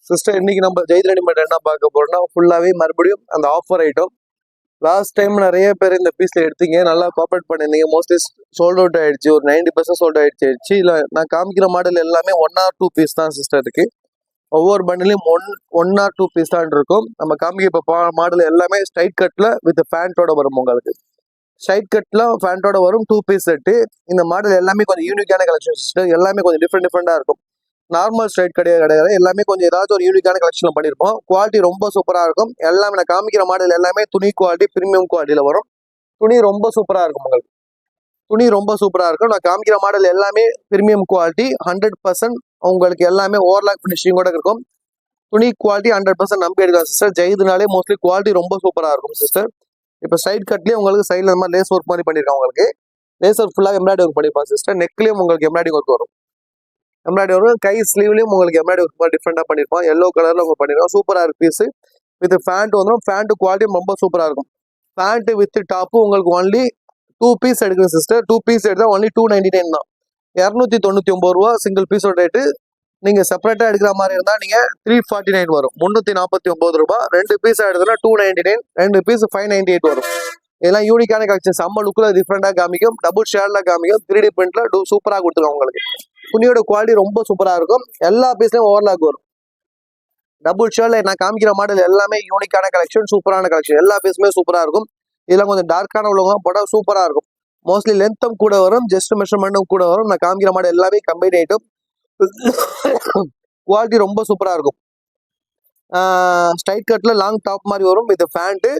Sister இன்னைக்கு நம்ம Zaid readymade என்ன பார்க்க போறோம்னா ஃபுல்லாவே மறுபடியும் அந்த ஆஃபர் ஐட்டம். லாஸ்ட் டைம் நிறைய பேர் இந்த பீஸ்ல எடுத்தீங்க, நல்லா கோஆப்ரேட் பண்ணிருந்தீங்க. மோஸ்ட்லி சோல்ட் அவுட் ஆயிடுச்சு, ஒரு 90% சோல்ட் ஆயிடுச்சு. இல்ல நான் காமிக்கிற மாடல் எல்லாமே 1 or 2 பீஸ் தான் சிஸ்டர் இருக்கு. ஒவ்வொரு பண்டிலையும் ஒன் ஆர் டூ பீஸ் தான் இருக்கும். நம்ம காமிக்க இப்போ மாடல் எல்லாமே ஸ்ட்ரைட் கட்ல வித் பேண்டோட வரும். உங்களுக்கு ஸ்ட்ரைட் கட்ல பேண்டோட வரும் 2 பீஸ் செட்டு. இந்த மாடல் எல்லாமே கொஞ்சம் யூனிக்கான கலெக்ஷன் சிஸ்டர். எல்லாமே கொஞ்சம் டிஃப்ரெண்டா இருக்கும். நார்மல் ஸ்ட்ரைட் கிடையாது, எல்லாமே கொஞ்சம் ஏதாவது ஒரு யூனிக்கான கலெக்ஷன் பண்ணியிருப்போம். குவாலிட்டி ரொம்ப சூப்பராக இருக்கும். எல்லாமே நான் காமிக்கிற மாடல் எல்லாமே துணி குவாலிட்டி பிரீமியம் குவாலிட்டியில் வரும். துணி ரொம்ப சூப்பராக இருக்கும். உங்களுக்கு துணி ரொம்ப சூப்பராக இருக்கும். நான் காமிக்கிற மாடல் எல்லாமே பிரீமியம் குவாலிட்டி 100%. உங்களுக்கு எல்லாமே ஓவர்லாக் ஃபினிஷிங் கூட இருக்கும். துணி குவாலிட்டி 100% நம்பி எடுக்கலாம் சிஸ்டர். ஜெயிதுனாலே மோஸ்ட்லி குவாலிட்டி ரொம்ப சூப்பராக இருக்கும் சிஸ்டர். இப்போ சைட் கட்லேயே உங்களுக்கு சைடில் இந்த மாதிரி லேஸ் ஒர்க் மாதிரி பண்ணியிருக்காங்க. உங்களுக்கு லேஸ் ஒர்க் ஃபுல்லாக எம்ப்ராய்டரி ஒர்க் பண்ணியிருப்பாங்க சிஸ்டர். நெக்லேயும் உங்களுக்கு எம்ப்ராய்டரி ஒர்க் வரும். எம்ப்ராய்டரி வரும். கை ஸ்லீவ்லையும் உங்களுக்கு எம்ப்ராய்டரி ஒர்க் டிஃப்ரெண்டாக பண்ணியிருப்போம். எல்லோ கலரில் உங்களுக்கு பண்ணியிருக்கோம். சூப்பராக இருக்கு பீஸு. வித் ஃபேண்ட் வந்துடும். ஃபேண்ட்டு குவாலிட்டியும் ரொம்ப சூப்பராக இருக்கும். ஃபேண்ட்டு வித் டாப்பு உங்களுக்கு ஒன்லி 2 பீஸ் எடுக்கணும் சிஸ்டர். 2 பீஸ் எடுத்தால் ஒன்லி 299 தான். 299 ரூபா சிங்கிள் பீஸோட ரேட்டு. நீங்கள் செப்பரேட்டாக எடுக்கிற மாதிரி இருந்தால் நீங்கள் 349 வரும். 349 ரூபா. 2 பீஸ் எடுத்தோன்னா 299. 2 பீஸ் 598 வரும். இதெல்லாம் யூனிக்கான கலெக்ஷன். செம்ம லுக்கில் டிஃப்ரெண்டாக காமிக்கும். டபுள் ஷேடில் காமிக்கும். 3D பிரிண்ட்ல சூப்பராக கொடுத்துருவோம். உங்களுக்கு துணியோட குவாலிட்டி ரொம்ப சூப்பராக இருக்கும். எல்லா பீஸ்லையும் ஓவர்லாக் வரும். டபுள் ஷேடில் நான் காமிக்கிற மாடல் எல்லாமே யூனிக்கான கலெக்ஷன், சூப்பரான கலெக்ஷன். எல்லா பீஸுமே சூப்பராக இருக்கும். இதெல்லாம் கொஞ்சம் டார்க்கான உள்ளவங்க போட்டால் சூப்பராக இருக்கும். மோஸ்ட்லி லென்த்தும் கூட வரும், ஜஸ்ட் மெஷர்மெண்ட்டும் கூட வரும். நான் காமிக்கிற மாடல் எல்லாமே கம்பைன் ஐட்டம். குவாலிட்டி ரொம்ப சூப்பராக இருக்கும். ஸ்ட்ரைட் கட்டில் லாங் டாப் மாதிரி வரும். இது ஃபேண்ட்டு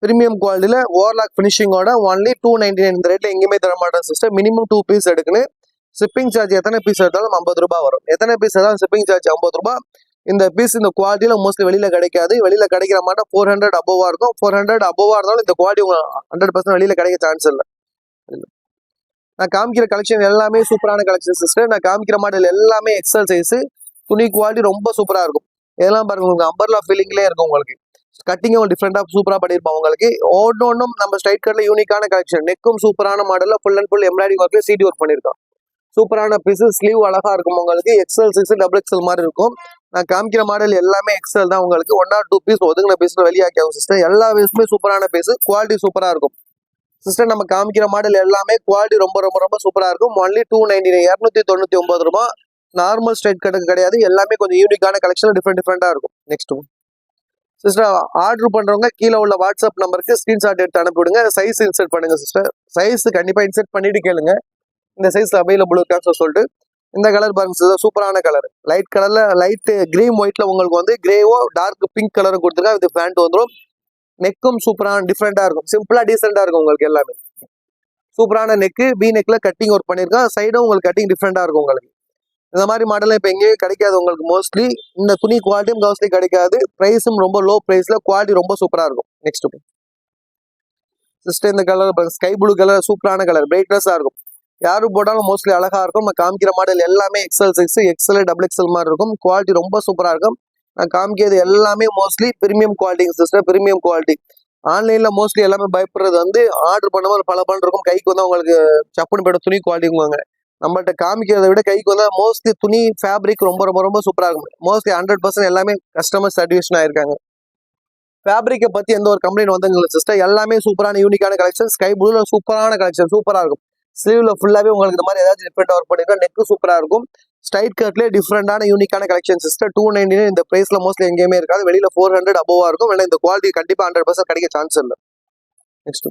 பிரீமியம் குவாலிட்டியில் ஓவர்லாக் ஃபினிஷிங்கோட ஒன்லி 299. இந்த ரேட்டில் எங்கேயுமே தர மாட்டேன் சிஸ்டர். மினிமம் 2 பீஸ் எடுக்கணும். ஷிப்பிங் சார்ஜ் எத்தனை பீஸ் எடுத்தாலும் 50 ரூபாய் வரும். எத்தனை பீஸ் எடுத்தாலும் ஷிப்பிங் சார்ஜ் 50 ரூபாய். இந்த பீஸ் இந்த குவாலிட்டியில் மோஸ்ட்லி வெளியில் கிடைக்காது. வெளியில் கிடைக்கிற மாட்டோம் 400 அபோவாக இருக்கும். 400 அபோவாக இருந்தாலும் இந்த குவாலிட்டி 100% வெளியில் கிடைக்க சான்ஸ் இல்லை. நான் காமிக்கிற கலெக்ஷன் எல்லாமே சூப்பரான கலெக்ஷன் சிஸ்டர். நான் காமிக்கிற மாடல் எல்லாமே எக்ஸல் சைஸு. துணி குவாலிட்டி ரொம்ப சூப்பராக இருக்கும். இதெல்லாம் பாருங்க, உங்களுக்கு அம்பர்லா ஃபீலிங்லேயே இருக்கும். உங்களுக்கு கட்டிங்கும் டிஃப்ரெண்டாக சூப்பராக பண்ணியிருப்பாங்க. உங்களுக்கு ஒன்றும் நம்ம ஸ்ட்ரைட் கட்டில் யூனிக்கான கலெக்ஷன். நெக்கும் சூப்பரான மாடலில் ஃபுல் அண்ட் ஃபுல் எம்ப்ராய்டிங் ஒர்க்கில் சிடி ஒர்க் பண்ணியிருக்கோம். சூப்பரான பீஸு. ஸ்லீவ் அழகா இருக்கும். உங்களுக்கு எக்ஸல் 6 டபுள் எக்ஸல் மாதிரி இருக்கும். நான் காமிக்கிற மாடல் எல்லாமே எக்ஸல் தான். உங்களுக்கு 1 or 2 பீஸ் ஒதுங்கின பீஸ் வெளியாக்கி ஆகும் சிஸ்டர். எல்லா பீஸுமே சூப்பரான பீஸு. குவாலிட்டி சூப்பராக இருக்கும் சிஸ்டர். நம்ம காமிக்கிற மாடல் எல்லாமே குவாலிட்டி ரொம்ப ரொம்ப ரொம்ப சூப்பராக இருக்கும். ஒன்லி 299, 299 ரூபாய். நார்மல் ஸ்ட்ரைட் கட்டுக்கு கிடையாது. எல்லாமே கொஞ்சம் யூனிக்கான கலெக்ஷன், டிஃப்ரெண்டாக இருக்கும். நெக்ஸ்ட் சிஸ்டர், ஆர்டர் பண்றவங்க கீழே உள்ள வாட்ஸ்அப் நம்பருக்கு ஸ்கிரீன்ஷாட் எடுத்து அனுப்பிவிடுங்க. சைஸ் இன்சர்ட் பண்ணுங்க சிஸ்டர். சைஸ் கண்டிப்பாக இன்சர்ட் பண்ணிட்டு கேளுங்க, இந்த சைஸ்ல அவைலபிள் இருக்கான்னு சொல்லிட்டு. இந்த கலர் பாருங்க சிஸ்டர், சூப்பரான கலர். லைட் கலர்ல லைட் கிரீம் ஒயிட்ல உங்களுக்கு வந்து கிரேவோ டார்க் பிங்க் கலரும் கொடுத்துருக்கா. இது பேண்ட் வந்துடும். நெக்கும் சூப்பரான டிஃப்ரெண்டா இருக்கும். சிம்பிளா டீசெண்டா இருக்கும். உங்களுக்கு எல்லாமே சூப்பரான நெக்கு. பி நெக்ல கட்டிங் ஒர்க் பண்ணிருக்கேன். சைடும் உங்களுக்கு கட்டிங் டிஃப்ரெண்டா இருக்கும். உங்களுக்கு இந்த மாதிரி மாடலாம் இப்போ எங்கேயும் கிடைக்காது. உங்களுக்கு மோஸ்ட்லி இந்த துணி குவாலிட்டியும் மோஸ்ட்லி கிடைக்காது. ப்ரைஸும் ரொம்ப லோ ப்ரைஸ்ல, குவாலிட்டி ரொம்ப சூப்பரா இருக்கும். நெக்ஸ்ட் சிஸ்டர், இந்த கலர் ஸ்கை ப்ளூ கலர் சூப்பரான கலர், பிரைட்னஸா இருக்கும். யாரும் போட்டாலும் மோஸ்ட்லி அழகா இருக்கும். நான் காமிக்கிற மாடல் எல்லாமே எக்ஸல் 6, எக்ஸல் டபுள் எக்ஸல் மாதிரி இருக்கும். குவாலிட்டி ரொம்ப சூப்பரா இருக்கும். நான் காமிக்கிறது எல்லாமே mostly premium quality sister. Premium quality. ஆன்லைன்ல மோஸ்ட்லி எல்லாமே பயப்படுறது வந்து ஆர்டர் பண்ணும்போது பல இருக்கும். கைக்கு வந்து உங்களுக்கு சப்புன்னு போய்ட்டு துணி குவாலிட்டிங்குவாங்க. நம்மள்ட்ட காமிக்கிறத விட கைக்கு வந்து மோஸ்ட்லி துணி ஃபேப்ரிக் ரொம்ப ரொம்ப ரொம்ப சூப்பராக இருக்கும். மோஸ்ட்லி 100% எல்லாமே கஸ்டமர் சாட்டிஸ்ஃபேக்ஷன் ஆயிருக்காங்க. ஃபேப்ரிக்கை பத்தி எந்த ஒரு கம்ப்ளைண்ட் வந்தவங்க சிஸ்டர். எல்லாமே சூப்பரான யூனிக்கான கலெக்ஷன். ஸ்கை ப்ளூல சூப்பரான கலெக்ஷன், சூப்பராக இருக்கும். ஸ்லீவ்ல ஃபுல்லாவே உங்களுக்கு இந்த மாதிரி ஏதாச்சும் டிஃப்ரெண்ட் ஒர்க் பண்ணிருக்கோம். நெக்கு சூப்பரா இருக்கும். ஸ்ட்ரைட் கட்லேயே டிஃப்ரெண்டான யூனிக்கான கலெக்ஷன் சிஸ்டர். 299 இந்த பிரைஸ்ல மோஸ்ட்லி எங்கேயுமே இருக்காது. வெளியில 400 அபோவா இருக்கும். ஏன்னா இந்த குவாலிட்டி கண்டிப்பா 100% கிடைக்க சான்ஸ் இல்லை. நெக்ஸ்ட்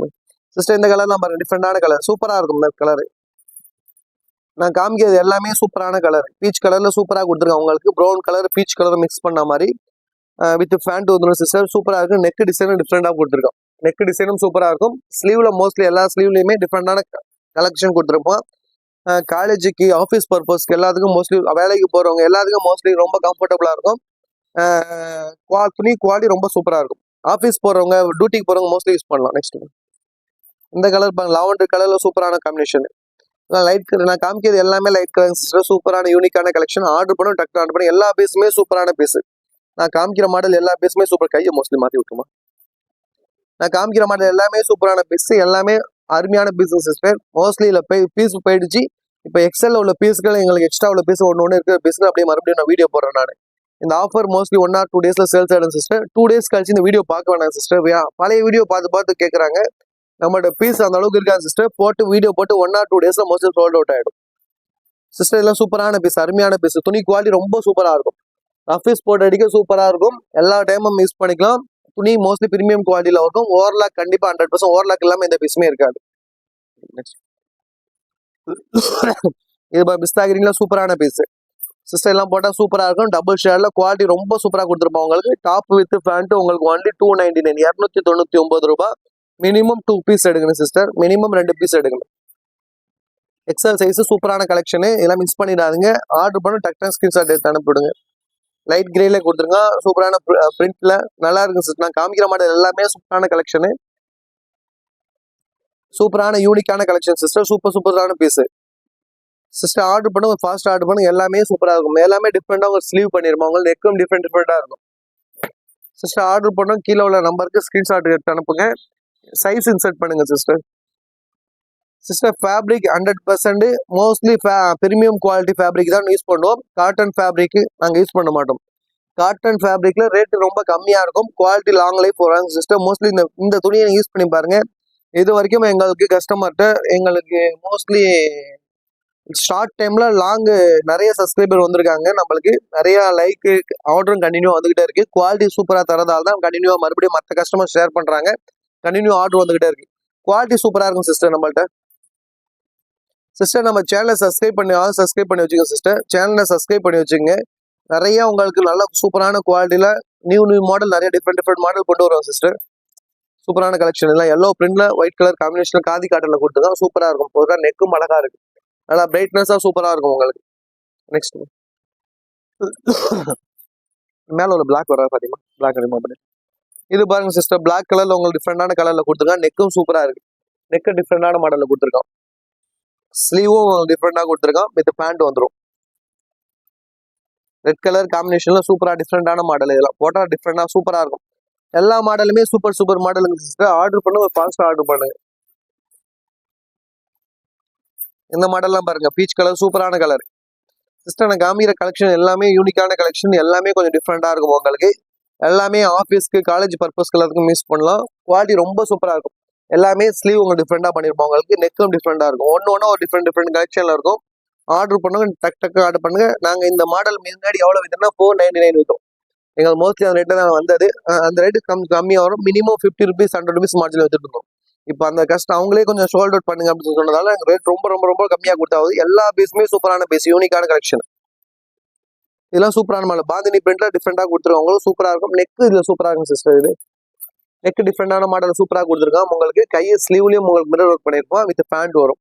சிஸ்டர், இந்த கலர்லாம் பாருங்க, டிஃப்ரெண்டான கலர், சூப்பரா இருக்கும். இந்த கலர் நான் காமிக்கிறது எல்லாமே சூப்பரான கலர். பீச் கலர்ல சூப்பராக கொடுத்துருக்காங்க. உங்களுக்கு brown colour peach colour mix பண்ண மாதிரி வித் ஃபேண்ட் வந்துடும் சிஸ்டர். சூப்பராக இருக்கும். நெக் டிசைனும் டிஃப்ரெண்டாக கொடுத்துருக்கோம். நெக் டிசைனும் சூப்பராக இருக்கும். ஸ்லீவ்ல மோஸ்ட்லி எல்லா ஸ்லீவ்லையுமே டிஃப்ரெண்டான கலெக்ஷன் கொடுத்துருப்போம். காலேஜுக்கு, ஆஃபீஸ் பர்பஸ்க்கு எல்லாத்துக்கும் மோஸ்ட்லி வேலைக்கு போகிறவங்க எல்லாத்துக்கும் மோஸ்ட்லி ரொம்ப கம்ஃபர்டபுளாக இருக்கும். துணி குவாலிட்டி ரொம்ப சூப்பராக இருக்கும். ஆஃபீஸ் போகிறவங்க, டியூட்டிக்கு போகிறவங்க மோஸ்ட்லி யூஸ் பண்ணலாம். நெக்ஸ்ட் இந்த கலர் பாருங்க, லாவெண்டர் கலர்ல சூப்பரான காம்பினேஷன். லைட் கலர் நான் காமிக்கிறது எல்லாமே லைட் கலர் சிஸ்டர். சூப்பரான யூனிக்கான கலெக்ஷன். ஆர்டர் பண்ணும், டக்கு ஆர்டர் பண்ணி. எல்லா பீஸுமே சூப்பரான பீஸ். நான் காமிக்கிற மாடல் எல்லா பீஸுமே சூப்பர். கையை மோஸ்ட்லி மாற்றி விட்டுருமா. நான் காமிக்கிற மாடல் எல்லாமே சூப்பரான பீஸ். எல்லாமே அருமையான பீஸ் சிஸ்டர். மோஸ்ட்லி இல்லை பீஸ் போயிடுச்சு. இப்போ எக்ஸல்ல உள்ள பீஸ்கள் எங்களுக்கு எக்ஸ்ட்ரா உள்ள பீஸ் ஒன்று இருக்கிற பீஸ்கள் அப்படியே மறுபடியும் நான் வீடியோ போடுறேன். நான் இந்த ஆஃபர் மோஸ்ட்லி 1 or 2 daysல சேல்ஸ் ஆயிடும் சிஸ்டர். 2 days கழிச்சு இந்த வீடியோ பார்க்க வேணாம் சிஸ்டர். பழைய வீடியோ பார்த்து கேட்குறாங்க. நம்மளோட பீஸ் அந்த அளவுக்கு இருக்காது சிஸ்டர். போட்டு வீடியோ போட்டு 1 or 2 daysல மோஸ்ட்லி சோல்ட் அவுட் ஆயிடும் சிஸ்டர். இதெல்லாம் சூப்பரான பீஸ், அருமையான பீஸ். துணி குவாலிட்டி ரொம்ப சூப்பரா இருக்கும். ஆஃபீஸ் போட்டு அடிக்க சூப்பரா இருக்கும். எல்லா டைமும் யூஸ் பண்ணிக்கலாம். துணி மோஸ்ட்லி பிரீமியம் குவாலிட்டியில இருக்கும். ஓவர்லாக் கண்டிப்பா 100% ஓவர்லாக் இல்லாம எந்த பீஸுமே இருக்காது. இது பிஸ்தா கிரீன்ல சூப்பரான பீஸ் சிஸ்டர். எல்லாம் போட்டா சூப்பரா இருக்கும். டபுள் ஷேர்ல குவாலிட்டி ரொம்ப சூப்பரா கொடுத்துருப்போம் உங்களுக்கு. டாப் வித் பேண்ட் உங்களுக்கு ஒன்லி 299 299 ரூபாய். மினிமம் 2 பீஸ் எடுக்கணும் சிஸ்டர். மினிமம் 2 பீஸ் எடுக்கணும். எக்ஸல் சைஸ் சூப்பரான கலெக்ஷனு. இதெல்லாம் மிஸ் பண்ணிடாதீங்க. ஆர்டர் பண்ண டக்குனு ஸ்கிரீன்ஷாட் எடுத்து அனுப்பிவிடுங்க. லைட் கிரேல கொடுத்துருங்க. சூப்பரான பிரிண்ட்ல நல்லா இருக்கு சிஸ்டர். நான் காமிக்கிற மாடல் எல்லாமே சூப்பரான கலெக்ஷனு. சூப்பரான யூனிக்கான கலெக்ஷன் சிஸ்டர். சூப்பரான பீஸ் சிஸ்டர். ஆர்டர் பண்ணுங்க, ஃபாஸ்ட் ஆர்டர் பண்ணுங்க. எல்லாமே சூப்பரா இருக்கும். எல்லாமே டிஃப்ரெண்டா ஒரு ஸ்லீவ் பண்ணிருப்போம். உங்களுக்கு நெக்கும் டிஃப்ரெண்டா இருக்கும் சிஸ்டர். ஆர்டர் பண்ணோம் கீழே உள்ள நம்பருக்கு ஸ்கிரீன்ஷாட் எடுத்து அனுப்புங்க. சைஸ் இன்சர்ட் பண்ணுங்க sister. Sister fabric 100% mostly premium quality fabric தான் யூஸ் பண்ணுவோம். காட்டன் ஃபேப்ரிக் நாங்கள் யூஸ் பண்ண மாட்டோம். காட்டன் ஃபேப்ரிக்ல ரேட் ரொம்ப கம்மியா இருக்கும். குவாலிட்டி லாங் லைஃப் வராங்க சிஸ்டர். மோஸ்ட்லி இந்த துணியை யூஸ் பண்ணி பாருங்க. இது வரைக்கும் எங்களுக்கு கஸ்டமர்கிட்ட எங்களுக்கு மோஸ்ட்லி ஷார்ட் டைம்ல நிறைய சப்ஸ்கிரைபர் வந்திருக்காங்க. நம்மளுக்கு நிறைய லைக் ஆர்டரும் கண்டினியூ வந்துகிட்டே இருக்கு. குவாலிட்டி சூப்பரா தரதால தான் கண்டினியூவா மறுபடியும் மற்ற கஸ்டமர் ஷேர் பண்றாங்க. கண்டினியூ ஆர்டர் வந்துகிட்டே இருக்கு. குவாலிட்டி சூப்பரா இருக்கும் சிஸ்டர். நம்மள்ட்ட சிஸ்டர் நம்ம சேனலை சப்ஸ்கிரைப் பண்ணி வச்சுக்கோங்க சிஸ்டர். சேனலை சப்ஸ்கிரைப் பண்ணி வச்சுங்க. நிறைய உங்களுக்கு நல்ல சூப்பரான குவாலிட்டியில நியூ மாடல் நிறைய டிஃப்ரெண்ட் மாடல் கொண்டு வருவோம் சிஸ்டர். சூப்பரான கலெக்ஷன் எல்லாம் எல்லோ பிரிண்ட்ல ஒயிட் கலர் காம்பினேஷன்ல காதி காட்டன்ல கொடுத்துதான் சூப்பரா இருக்கும். போதா நெக்கும் அழகா இருக்கு. நல்லா பிரைட்னஸா சூப்பரா இருக்கும் உங்களுக்கு. நெக்ஸ்ட் மேல உள்ள பிளாக் வர பாத்தீங்களா? பிளாக் ரிமூவ் பண்ணி இது பாருங்க சிஸ்டர். பிளாக் கலர்ல உங்களுக்கு டிஃப்ரெண்டான கலர்ல கொடுத்துருக்காங்க. நெக்கும் சூப்பரா இருக்கு. நெக்கு டிஃப்ரெண்டான மாடல்ல கொடுத்துருக்கோம். ஸ்லீவும் டிஃப்ரெண்டா கொடுத்துருக்கோம். வித் பேண்ட் வந்துடும். ரெட் கலர் காம்பினேஷன்ல சூப்பரா டிஃப்ரெண்டான மாடல். இதெல்லாம் போட்டா டிஃப்ரெண்டா சூப்பரா இருக்கும். எல்லா மாடலுமே சூப்பர் மாடலுங்க சிஸ்டர். ஆர்டர் பண்ணுங்க, ஃபாஸ்டா ஆர்டர் பண்ணுங்க. இந்த மாடல்லாம் பாருங்க. பீச் கலர் சூப்பரான கலர் சிஸ்டர். நான் காமிக்கிற கலெக்ஷன் எல்லாமே யூனிக்கான கலெக்ஷன். எல்லாமே கொஞ்சம் டிஃப்ரெண்டா இருக்கும் உங்களுக்கு. எல்லாமே ஆஃபீஸ்க்கு காலேஜ் பர்பஸ்க்கு எல்லாத்துக்கும் யூஸ் பண்ணலாம். குவாலிட்டி ரொம்ப சூப்பரா இருக்கும். எல்லாமே ஸ்லீவ் உங்களுக்கு டிஃப்ரெண்டா பண்ணிருப்போம். உங்களுக்கு நெக்கும் டிஃப்ரெண்டா இருக்கும். ஒன்னு ஒரு டிஃப்ரெண்ட் கலெக்ஷன்ல இருக்கும். ஆர்டர் பண்ணுங்க, டக்கு ஆர்டர் பண்ணுங்க. நாங்க இந்த மாடல் முன்னாடி எவ்வளவு வித்தோம்னா 499 வித்தோம். எங்களுக்கு மோஸ்ட்லி அந்த ரேட்ல தான் வந்தது. அந்த ரேட்டு கம்மியாக வரும். மினிமம் 50 rupees 100 rupees மார்ஜின் வச்சுட்டு இருந்தோம். இப்போ அந்த கஷ்டம் அவங்களே கொஞ்சம் ஷோல்ட் அவுட் பண்ணுங்க அப்படின்னு சொன்னதால ரேட் ரொம்ப கம்மியாக கொடுத்தாவது. எல்லா பீஸுமே சூப்பரான பீஸ், யூனிக்கான கலெக்ஷன். இதெல்லாம் சூப்பரான மாடல். பாந்தினி பிரிண்ட்ல டிஃப்ரெண்டா கொடுத்துருவோம். உங்களுக்கு சூப்பரா இருக்கும். நெக் இதுல சூப்பரா இருக்கும் சிஸ்டர். இது நெக் டிஃப்ரெண்டான மாடல் சூப்பரா கொடுத்துருக்கோம். உங்களுக்கு கை ஸ்லீவ்லயும் உங்களுக்கு மிரர் ஒர்க் பண்ணிருப்போம். வித் பேண்ட் வரும்.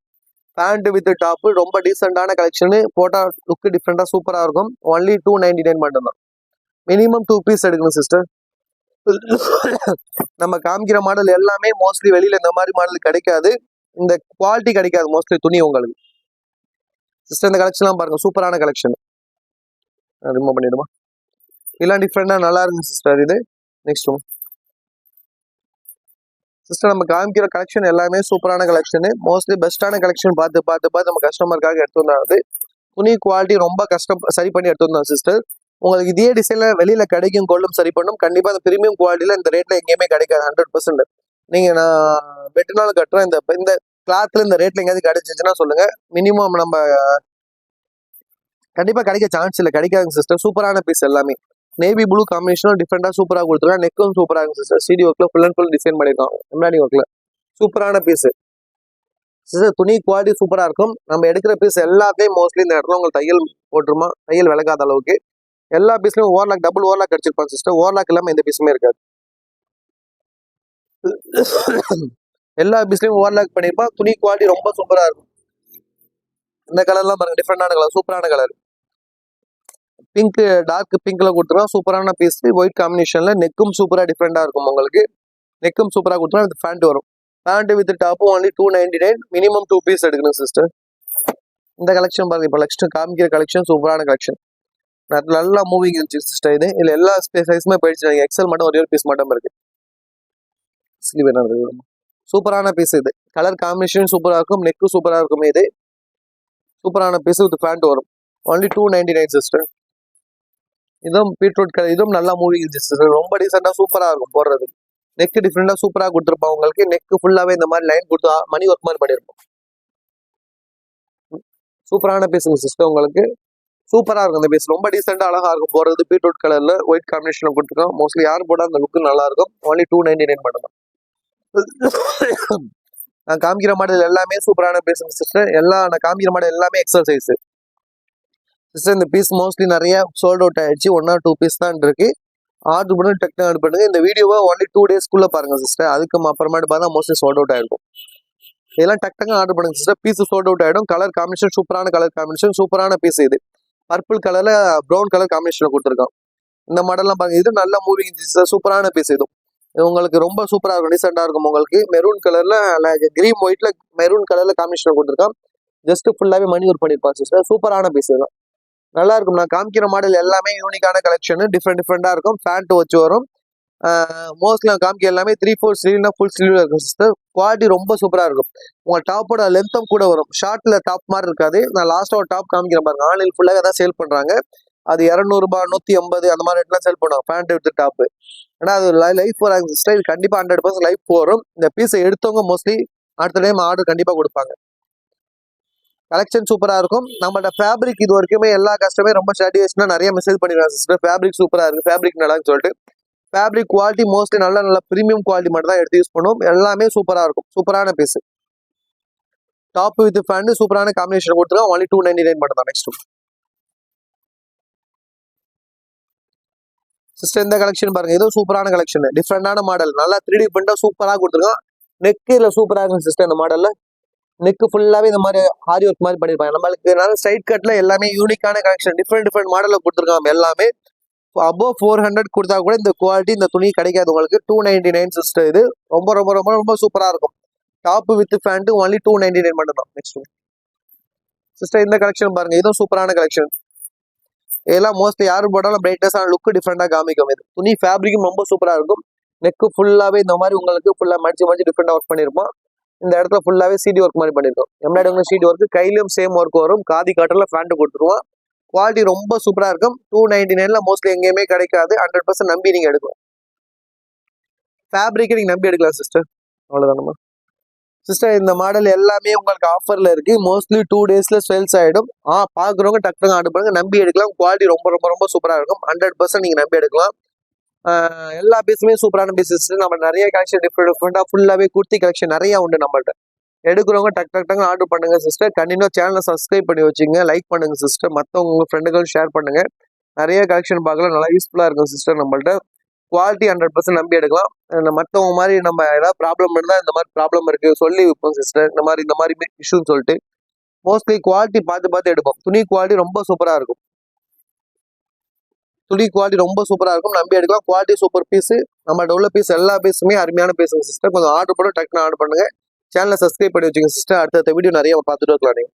பேண்ட் வித் டாப் ரொம்ப டீசென்டான கலெக்ஷன். போட்டா லுக் டிஃப்ரெண்டா சூப்பரா இருக்கும். ஒன்லி 299 மட்டும் தான். மினிமம் 2 பீஸ் எடுக்கணும் சிஸ்டர். நம்ம காமிக்கிற மாடல் எல்லாமே மோஸ்ட்லி வெளியில இந்த மாதிரி மாடல் கிடைக்காது. இந்த குவாலிட்டி கிடைக்காது மோஸ்ட்லி துணி உங்களுக்கு சிஸ்டர். இந்த கலெக்ஷன்லாம் பாருங்க. சூப்பரான கலெக்ஷன். ரிமூவ் பண்ணிடுமா? இதெல்லாம் டிஃப்ரெண்டா நல்லா இருக்கு சிஸ்டர். இது நெக்ஸ்ட் சிஸ்டர். நம்ம காமிக்கிற கலெக்ஷன் எல்லாமே சூப்பரான கலெக்ஷன். மோஸ்ட்லி பெஸ்டான கலெக்ஷன் பார்த்து நம்ம கஸ்டமருக்காக எடுத்து வந்தாது. துணி குவாலிட்டி ரொம்ப சரி பண்ணி எடுத்து வந்தோம் சிஸ்டர். உங்களுக்கு இதே டிசைன்ல வெளியில கிடைக்கும் கோல்டும் சரி பண்ணும். கண்டிப்பா அந்த பிரீமியம் குவாலிட்டியில இந்த ரேட்ல எங்கேயுமே கிடைக்காது. 100% நீங்க நான் வெட்டினாலும் கட்டுறேன். இந்த கிளாத்ல இந்த ரேட்ல எங்கேயாவது கிடைச்சிச்சுன்னா சொல்லுங்க. மினிமம் நம்ம கண்டிப்பா கிடைக்க சான்ஸ் இல்லை. கிடைக்காதுங்க சிஸ்டர். சூப்பரான பீஸ் எல்லாமே. நேவி ப்ளூ காம்பினேஷனும் டிஃப்ரெண்டா சூப்பரா கொடுத்துருக்காங்க. நெக்கும் சூப்பரா இருக்கு சிஸ்டர். சிடி ஒர்க்ல ஃபுல் அண்ட் ஃபுல் டிசைன் பண்ணிருக்காங்க. எம்ப்ராய்டிங் ஒர்க்ல சூப்பரான பீஸ் சிஸ்டர். துணி குவாலிட்டி சூப்பரா இருக்கும். நம்ம எடுக்கிற பீஸ் எல்லாத்தையும் மோஸ்ட்லி இந்த இடத்துல உங்களுக்கு தையல் போட்டுருமா, தையல் விளக்காத அளவுக்கு. எல்லா பீஸ்லயும் ஓவர்லாக், டபுள் ஓவர்லாக் அடிச்சிருப்பாங்க சிஸ்டர். ஓவர்லாக் இல்லாம எந்த பீஸுமே இருக்காது. எல்லா பீஸ்லயும் ஓவர்லாக் பண்ணிருப்பா. துணி குவாலிட்டி ரொம்ப சூப்பரா இருக்கும். இந்த கலர்லாம் பாருங்க. டிஃப்ரெண்டான கலர், சூப்பரான கலர். பிங்க், டார்க் பிங்க்ல கொடுத்துருவோம். சூப்பரான பீஸ். ஒயிட் காம்பினேஷன்ல நெக்கும் சூப்பரா டிஃப்ரெண்டா இருக்கும் உங்களுக்கு. நெக்கும் சூப்பரா கொடுத்துருவோம். வித் பேண்ட் வரும். பேண்ட் வித் டாப்பும் ஒன்லி 299. மினிமம் 2 பீஸ் எடுக்கணும் சிஸ்டர். இந்த கலெக்ஷன் பாருங்க. இப்போ நெக்ஸ்ட் காமிக்கிற கலெக்ஷன் சூப்பரான கலெக்ஷன். நல்லா மூவிங் இருந்துச்சு சிஸ்டர். இது இல்ல எல்லா சைஸுமே போயிடுச்சு. எக்ஸல் மட்டும் ஒரே ஒரு பீஸ் மட்டும் இருக்கு. ஸ்லீவ் என்ன சூப்பரான பீஸ். இது கலர் காம்பினேஷன் சூப்பரா இருக்கும். நெக்கு சூப்பரா இருக்கும். இது சூப்பரான பீஸ் வித் பேண்ட் வரும். Only 299 sister. இதுவும் பீட்ரூட் கலர், இதுவும் நல்லா மூவிங் சிஸ்டர். ரொம்ப டீசெண்டா சூப்பரா இருக்கும் போடுறது. நெக் டிஃப்ரெண்டா சூப்பரா கொடுத்துருப்போம் உங்களுக்கு. நெக் ஃபுல்லாவே இந்த மாதிரி லைன் கொடுத்து மணி ஒர்க் மாதிரி பண்ணிருப்போம். சூப்பரான பீஸுங்க சிஸ்டர். உங்களுக்கு சூப்பரா இருக்கும் இந்த பீஸ். ரொம்ப டீசெண்டா அழகா இருக்கும் போடுறது. பீட்ரூட் கலர்ல ஒயிட் காம்பினேஷன்ல கொடுத்துருக்கோம். மோஸ்ட்லி யார் போட அந்த லுக் நல்லா இருக்கும். ஒன்லி 299 மட்டும் தான். நான் காமிக்கிற மாடல் எல்லாமே சூப்பரான பீஸுங்க சிஸ்டர். நான் காமிக்கிற மாடல் எல்லாமே எக்ஸல் சைஸ் சிஸ்டர். இந்த பீஸ் மோஸ்ட்லி நிறைய சோல்ட் அவுட் ஆயிடுச்சு. 1 or 2 பீஸ் தான் இருக்கு. ஆர்டர் பண்ணி டெக்னா ஆர்டர் பண்ணுங்க. இந்த வீடியோவை ஒன்லி 2 டேஸ்க்குள்ள பாருங்க சிஸ்டர். அதுக்கு அப்புறமேட்டு பார்த்தா மோஸ்ட்லி சோல்ட் அவுட் ஆயிருக்கும். இதெல்லாம் டக்குன்னு ஆர்டர் பண்ணுங்க சிஸ்டர். பீஸ் சோல்ட் அவுட் ஆயிடும். கலர் காம்பினேஷன் சூப்பரான கலர் காம்பினேஷன், சூப்பரான பீஸ் இது. பர்பிள் கலர்ல ப்ரௌன் கலர் காம்பினேஷன்ல கொடுத்துருக்கோம். இந்த மாடல்லாம் பாருங்க. இது நல்ல மூவிங் சிஸ்டர். சூப்பரான பீஸ் இது. உங்களுக்கு ரொம்ப சூப்பரா இருக்கும். டீசெண்டா இருக்கும். உங்களுக்கு மெரூன் கலர்ல கிரீன் ஒயிட்ல மெரூன் கலர்ல காம்பினேஷன் கொடுத்துருக்கோம். ஜஸ்ட் ஃபுல்லாவே மணி ஒர்க் பண்ணிருப்பாங்க சிஸ்டர். சூப்பரான பீஸ் இதெல்லாம் நல்லா இருக்கும். நான் காமிக்கிற மாடல் எல்லாமே யூனிக்கான கலெக்ஷன். டிஃப்ரெண்டா இருக்கும். பேண்ட் வச்சு வரும். மோஸ்ட்லி நான் காமிக்க எல்லாமே 3/4 ஸ்லீவ்னா ஃபுல் ஸ்லீவ்ல இருக்கும் சிஸ்டர். குவாலிட்டி ரொம்ப சூப்பரா இருக்கும். உங்க டாப்போட லென்த்தும் கூட வரும். ஷார்ட்ல டாப் மாதிரி இருக்காது. நான் லாஸ்டா ஒரு டாப் காமிக்கிறேன் பாருங்க. ஆன்லைன் ஃபுல்லாக தான் சேல் பண்றாங்க. அது 200 ரூபாய் 150 அந்த மாதிரி எல்லாம் சேல் பண்ணுவாங்க. பேண்ட் எடுத்து டாப்பு. ஏன்னா அது லைஃப் வராங்க சிஸ்டர். இது கண்டிப்பா 100% லைஃப் வரும். இந்த பீஸை எடுத்தவங்க மோஸ்ட்லி அடுத்த டைம் ஆர்டர் கண்டிப்பா கொடுப்பாங்க. கலெக்ஷன் சூப்பரா இருக்கும். நம்மளோட ஃபேப்ரிக் இது வரைக்குமே எல்லா கஸ்டமே ரொம்ப சாட்டிஸ்ஃபேக்ஷனா நிறைய மெசேஜ் பண்ணிருக்காங்க சிஸ்டர். ஃபேப்ரிக் சூப்பரா இருக்கு, ஃபேப்ரிக் நல்லான்னு சொல்லிட்டு. ஃபேப்ரிக் குவாலிட்டி மோஸ்ட்லி நல்ல பிரீமியம் குவாலிட்டி மட்டும் தான் எடுத்து யூஸ் பண்ணுவோம். எல்லாமே சூப்பரா இருக்கும். சூப்பரான பீஸ். டாப் வித் பேண்ட் சூப்பரான காம்பினேஷன் கொடுத்துருக்கோம். ஒன்லி 299 மட்டும் தான். நெக்ஸ்ட் சிஸ்டர் இந்த கலெக்ஷன் பாருங்க. இதுவும் சூப்பரான கலெக்ஷன். டிஃப்ரெண்டான மாடல். நல்லா 3D பிரிண்டா சூப்பரா கொடுத்துருக்கோம். நெக்கில சூப்பரா இருக்கும் சிஸ்டர். இந்த மாடல்ல நெக் ஃபுல்லாவே இந்த மாதிரி ஆரி ஒர்க் மாதிரி பண்ணிருப்பாங்க. நம்மளுக்கு நல்ல ஸ்ட்ரைட் கட்ல எல்லாமே யூனிக்கான கலெக்ஷன். டிஃப்ரெண்ட் மாடல்ல கொடுத்துருக்காங்க. எல்லாமே அபோவ் 400 கொடுத்தா கூட இந்த குவாலிட்டி இந்த துணி கிடைக்காது உங்களுக்கு. 299 சிஸ்டர். இது ரொம்ப ரொம்ப ரொம்ப ரொம்ப சூப்பரா இருக்கும். டாப் வித் பேண்ட் ஒன்லி 299 மட்டும் தான். நெக்ஸ்ட் சிஸ்டர் இந்த கலெக்ஷன் பாருங்க. இதுவும் சூப்பரான கலெக்ஷன். இதெல்லாம் மோஸ்ட்லி யாரும் போட்டாலும் பிரைட்னஸான லுக் டிஃப்ரெண்டா காமிக்கும். இது துணி ஃபேப்ரிக்கும் ரொம்ப சூப்பரா இருக்கும். நெக் ஃபுல்லாவே இந்த மாதிரி உங்களுக்கு ஃபுல்லா மடிச்சு டிஃப்ரெண்டா ஒர்க் பண்ணிருப்போம். இந்த இடத்துல ஃபுல்லாவே சிடி ஒர்க் மாதிரி பண்ணிருக்கோம். எம்ப்ராய்டரி சிடி ஒர்க், கையிலும் சேம் ஒர்க் வரும். காதி காட்டர்ல பேண்ட் கொடுத்துருவோம். குவாலிட்டி ரொம்ப சூப்பரா இருக்கும். 299 மோஸ்ட்லி எங்கேயுமே கிடைக்காது. 100% நம்பி நீங்க எடுக்கலாம். ஃபேப்ரிக்கை நீங்க நம்பி எடுக்கலாம் சிஸ்டர். அவ்வளவுதானமா சிஸ்டர். இந்த மாடல் எல்லாமே உங்களுக்கு ஆஃபர்ல இருக்கு. மோஸ்ட்லி 2 டேஸ்ல சேல்ஸ் ஆயிடும். பாக்குறவங்க டக்குனு ஆர்டர் பண்ணுங்க. நம்பி எடுக்கலாம். குவாலிட்டி ரொம்ப ரொம்ப ரொம்ப சூப்பரா இருக்கும். 100% நீங்க நம்பி எடுக்கலாம். எல்லா பீஸுமே சூப்பரான பீசஸ். நம்ம நிறைய கலெக்ஷன் டிஃப்ரெண்டா ஃபுல்லாவே குர்த்தி கலெக்ஷன் நிறைய உண்டு நம்மள்ட்ட. எடுக்கிறவங்க டக்கு ஆர்டர் பண்ணுங்க சிஸ்டர். கண்டினியூ சேனலை சப்ஸ்கிரைப் பண்ணி வச்சுங்க. லைக் பண்ணுங்க சிஸ்டர். மற்றவங்க உங்க ஃப்ரெண்டுகளும் ஷேர் பண்ணுங்க. நிறைய கலெக்ஷன் பார்க்கலாம். நல்லா யூஸ்ஃபுல்லா இருக்கும் சிஸ்டர். நம்மள்ட்ட குவாலிட்டி 100% நம்பி எடுக்கலாம். மற்றவங்க மாதிரி நம்ம ஏதாவது ப்ராப்ளம் இருந்தா இந்த மாதிரி ப்ராப்ளம் இருக்கு சொல்லி வைப்போம் சிஸ்டர். இந்த மாதிரி இஷ்யூன்னு சொல்லிட்டு மோஸ்ட்லி குவாலிட்டி பார்த்து எடுப்போம். துணி குவாலிட்டி ரொம்ப சூப்பரா இருக்கும். துணி குவாலிட்டி ரொம்ப சூப்பரா இருக்கும். நம்பி எடுக்கலாம். Quality super piece. நம்மள்ட்ட உள்ள பீஸ் எல்லா பீஸுமே அருமையான பீஸுங்க சிஸ்டர். கொஞ்சம் ஆர்டர் பண்ணி டக்குன்னு ஆர்டர் பண்ணுங்க. சேனலை சப்ஸ்கிரைப் பண்ணி வச்சுங்க சிஸ்டர். அடுத்த வீடியோ நிறைய பார்த்துட்டு இருக்கலாம் நீங்க.